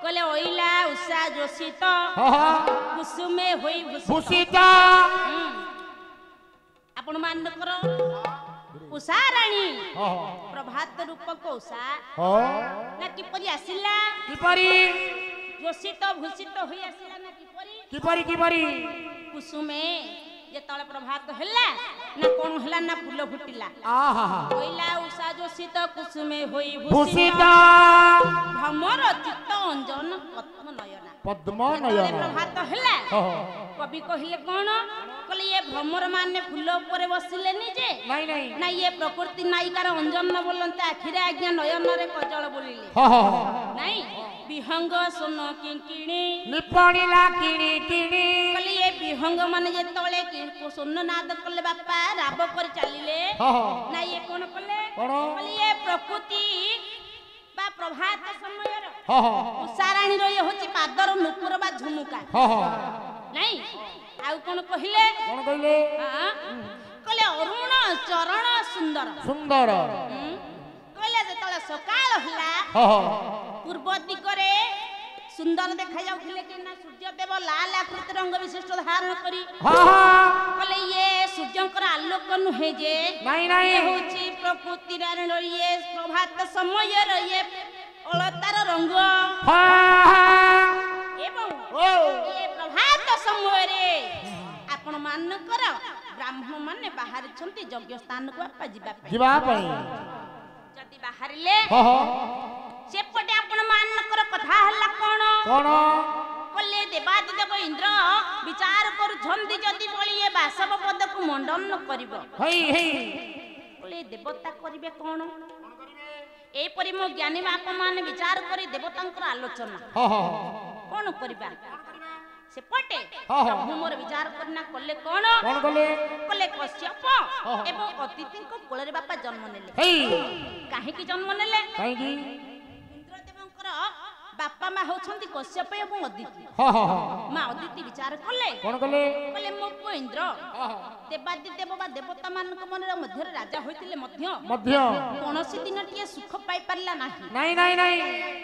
कले ओइला उषा जोशित कुसुमे होई भूषित आपण मान करो उषा रानी प्रभात रूपक उषा ना किपरि आसिला किपरि जोशित भूषित होई आसिला ना किपरि किपरि कुसुमे जेतले प्रभात हल्ला ना कोन हल्ला ना फूल फुटिला कोइला उषा जोशित कुसुमे होई भूषित भ्रमर चित्त अंजन पद्म नयना प्रभात हल्ला कवि कहिले कोन कहले ये भ्रमर माने फूल ऊपर बसिले नि जे नहीं नहीं ना ये प्रकृति नायिकार अंजन न बोलंते आखिरे आज्ञा नयन रे कजल बोलिले नहीं विहंग सोन किंकिणी निपणिला किणी किणी कहले ये विहंग माने जे तळे सोन नाद कले बापा राब कर चलिले ना ये कोन कले कहले ये प्रकृति बा प्रभात समय रो उषाराणी रो ये होची पादर नुपुर बा झुमुका नहीं आउ कोन कहिले हां कहले अरुण चरण सुंदर सुंदर कहले जे तळे सकाळ हला पूर्व दिगरे सुंदर देखा जाउथिले कि ना सूर्य देव लाल आकृति रंग विशिष्ट धारण करी कहले ये सूर्यंकर आलोक नुहे जे नहीं नहीं ये होची प्रकृति रण ये प्रभात समय रे ये अलतार रंग एवं ये प्रभात समय रे आपण मान कर ब्राह्मण माने बाहर छंती यज्ञ स्थान को आपा जिबा पई जदी बाहरले सेपटे आपण मानकर कथा हल्ला कोन कले देवादि देव इंद्र विचार करू छंदी जदी बलिए बासव पद को मंडन करिवो हई हई कले देवता करिवे कोन ए परि मो ज्ञानी बाप माने विचार करी देवतांकर आलोचना कोन करिबा सेपटे प्रभु मोर विचार करना कले कोन कले कश्यप एवं अतिथि को कोलरे बापा जन्म नेले काहे की जन्म नेले इंद्रदेवंकर बापा मा होछंती कश्यप एवं अदिति मा अदिति विचार कले कले मो को इंद्र देवादि देव बा देवता मान को मन मध्य राजा होइतिले मध्य कोनोसी दिन टिए सुख पाई परला नाही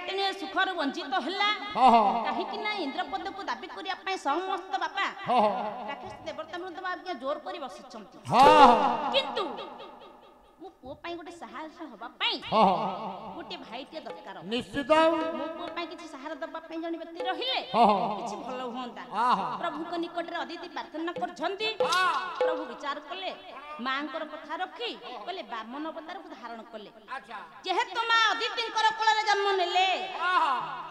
तेने सुख रो वंचित हल्ला काहे कि ना इंद्र पद को दाबी करिया पई समस्त बापा राकेश देवता मन तो आज्ञा जोर करी बसिछंती किंतु मो पो पई गोटे साहस होबा पई गोटे भाईटे दरकार निश्चित मो पो पई किछि सहारा दबा पई जणी व्यक्ति रहिले किछि भलो होंता प्रभु को निकट रे अदिति प्रार्थना करछंती प्रभु विचार कले मांकर कथा रखी कले बामन अवतार को धारण कले जेहेतु मा अदिति कर कोल रे जन्म नेले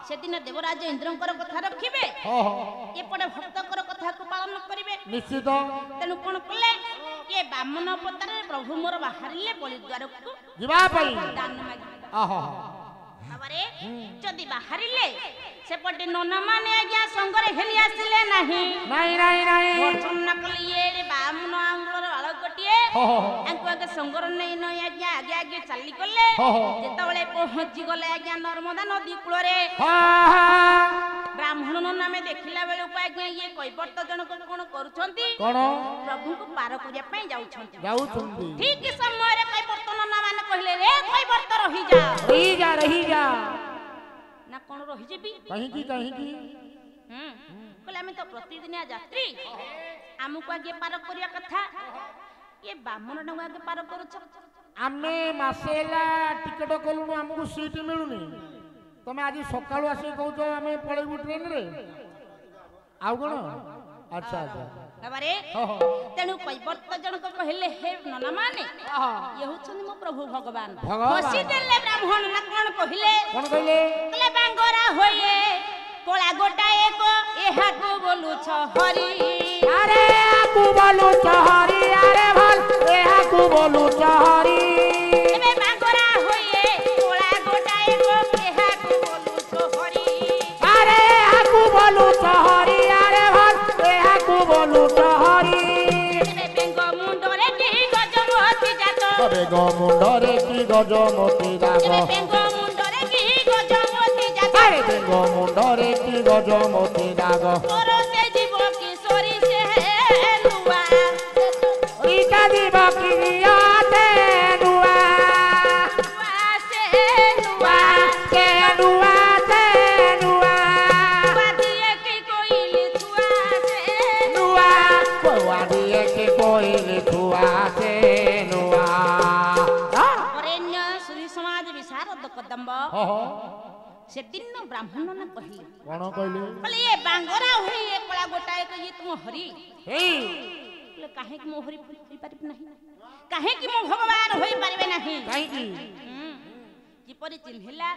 से दिन देवराज इंद्रंकर कथा रखिबे एपडे भक्तकर कथा को पालन करिवे निश्चित तेनु कोन कले ये बामन अवतार प्रभु मोर बाहरिले बलि द्वार को जिबा पई दान मागी बाबारे जदी बाहरिले सेपटे नोना माने आज्ञा संगरे हेली आसिले नहीं भर्जन नकलिए रे बामन आंगुलर बालकटिए आंकु आगे संगर नै नै आज्ञा आगे आगे चली गले जेतबेले पहुंची गले आज्ञा नर्मदा नदी कुळ रे ब्राह्मण नोना में देखिला बेले को आज्ञा ये कैवर्त जनक कोन करूछंती प्रभु को पार करिया पई जाउछंती ठीक समय रे कैवर्त नोना माने कहले रे कैवर्त रही जा ना कोन रही जेबी कहीं की कहले हमें तो प्रतिदिन यात्री हमको आगे पार करिया कथा ये बामन डंगा आगे पार करूछ आमे मासेला टिकट कलुनु हमको सीट मिलुनी तमे आज सकाळु आसी कहउछो हमें पळेबु ट्रेन रे आउ कोन अच्छा बाबारे तेनु कैवर्त जनक कहले हे नना माने ये होछन मो प्रभु भगवान खुशी देले ब्राह्मण ना कोन कहले बांगरा होए कोला गोटाए को एहा को बोलु छ हरि अरे आकु बोलु छ हरि अरे भल एहा को बोलु छ हरि एबे बांगरा होए कोला गोटाए को एहा को बोलु छ हरि अरे आकु बोलु छ हरि अरे भल एहा को बोलु छ हरि एबे बेंग मुंडरे की गजमती जातो बेंग मुंडरे की गजमती जातो बेंग मुंडरे की गजमती जातो अरे बेंग मुंडरे की गजमती जातो परते जीव किशोरी से लुआ रीता जीव की आते लुआ से लुआ के लुआ से से दिन ब्राह्मण ने कहले कोन कहले बोले ये बांगरा होई ए कला गोटाए के ये तुम हरि हे बोले काहे कि मो हरि होई पारिब नाही काहे कि मो भगवान होई पारिबे नाही काहे की कि परि चिन्हला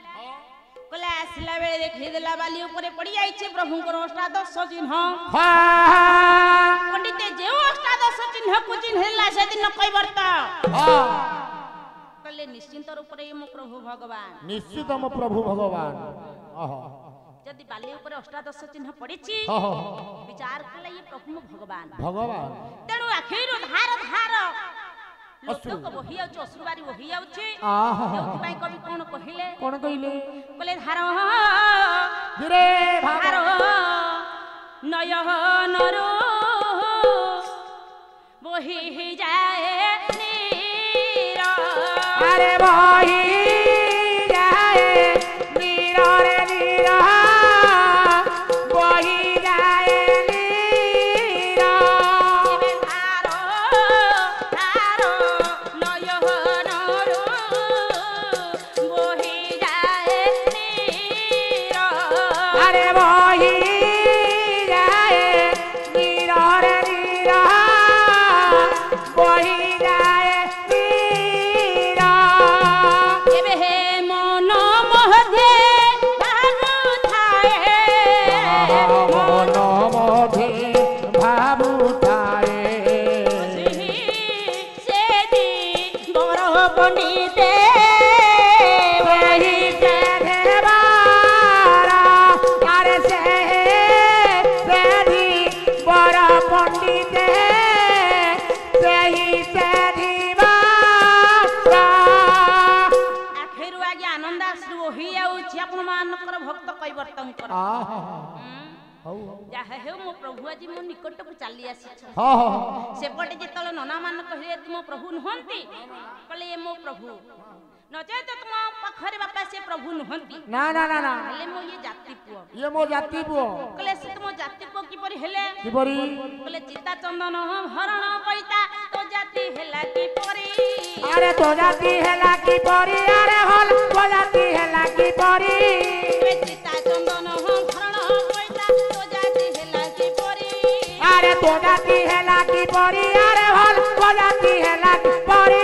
कला आसला बेले देखि देला बाली ऊपर पड़ी जाई छे प्रभु को अष्टादश चिन्ह पंडित जे अष्टादश चिन्ह को चिन्हला से दिन कई वर्ता कले निश्चिंत रूप रे मो प्रभु भगवान निश्चित मो प्रभु भगवान जदि बाली ऊपर अष्टादश चिन्ह पड़ी छी विचार कले ये प्रभु मो भगवान तेणु आखिरो धार धार लोक वही आउछ अश्रुबारी वही आउछ जोथि पई कवि कोन कहिले बोले धार धीरे धार नयनरो वही जाए नीर अरे वही जाए नीर रे नीर वही जाए नीर धार धार नयनरो वही जाए नीर अरे वही जाए नीर रे नीर वही जाए नीर केबे हे मन मध्य भाबुथाए मन मध्य भाबुथाए से दी बर पंडिते वही से देवारा अरे से दी बर पंडिते सही से दीवारा आखिर आगे आनंदाश्रु वही आउछि आपण मानकर भक्त कैवर्तन कर जाहे हे मो प्रभु आज मो निकट को चली आसी सेपटे जेतल नना मान कहले तुम प्रभु नहंती कहले ये मो प्रभु नचे तो तुम पाखरे बापा से प्रभु नहंती ना ना ना ना कहले मो ये जाति पुओ ये मो जाति पुओ कहले से तुम जाति पुओ की परि हेले किपरि कहले चिता चंदन हरण पैता तो जाति हेला की परि अरे तो जाति हेला की परि अरे हल तो जाति हेला की परि चिता चंदन हरण पैता तो जाति हेला की परि अरे तो जाति हेला की परि अरे हल तो जाति हेला की परि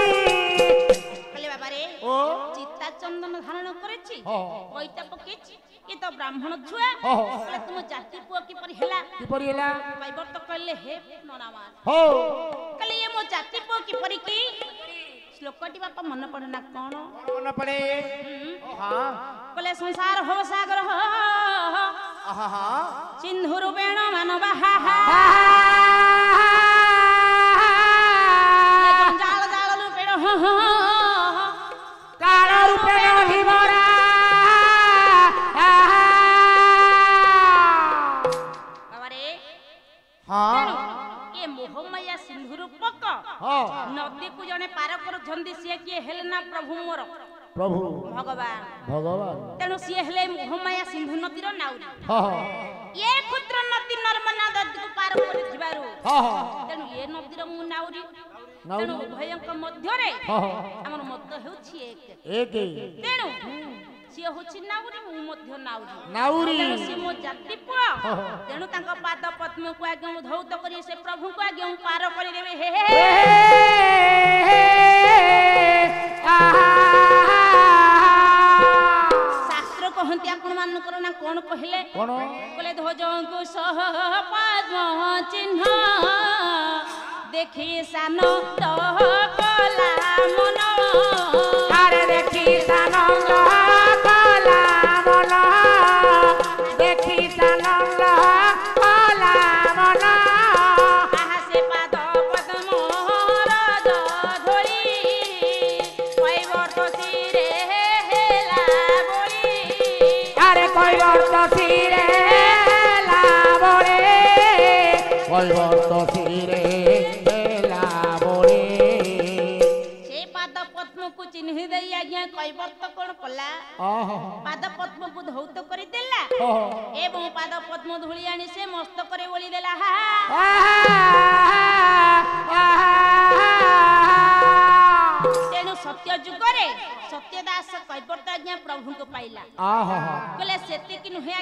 कहले बाबा रे ओ चिता चंदन धारण करेछि हां पैता पकेछि ये तो ब्राह्मण छुआ कहले तुम जाति पुओ की परि हेला किपरि हेला पाइबर तो कहले हे ननामान हो कहले ये मो जाति पुओ की परि की श्लोकटी बापा मन पड़े ना कोन मन पड़े हां कहले संसार हो सागर हो आहा सिंधु रूपेण मानव हा हा जंजाल जाल रूपेण हो काल रूपेण हिमरा बाबा रे हां ये मोहमया सिंधु रूपक हां नदी को जने पार कर झंदी से किए हेले ना प्रभु मोर प्रभु भगवान भगवान तेणु सी हेले मोहमया सिंधु नदीर नाउरी हां ये क्षुद्र नदी नर्मदा नदी को पार कर जिबारु हां तेणु ये नदीर मु नाउरी नाउरी तेणु उभयंक मध्यरे हां हमर मध्य हेउछि एक तेणु सी होछि नाउरी मु मध्य नाउरी नाउरी तेणु सी मो जाति पुआ तेणु तांक पाद पद्म को आगे मु धौत करी से प्रभु को आगे मु पार करी देबे हे हे शास्त्र कहंती आपण मान कर ना कोन कहले कोन कहले ध्वजंकु सह पद्म चिन्ह देखि सान तो कला मन अरे देखि सानंद कला मन देखि सानंद कला मन आहा से पाद पद्म रज धोरी कैवर्त सिरे हेला बोली अरे कैवर्त सिरे लाबरे कैवर्त सिरे लाबरे से पाद पद्म को चिन्ह देई आज्ञा कैवर्त कोन कला पाद पद्म को धौत करी देला एवं पाद पद्म धूली आनी से मस्तक रे बोली देला हा तेणु सत्य जुगरे ପରେ ସତ୍ୟଦାସ କୈବର୍ତ୍ତ ଆଜ୍ଞା ପ୍ରଭୁଙ୍କୁ ପାଇଲା आहा କହିଲେ ସେତିକି ନୁହେଁ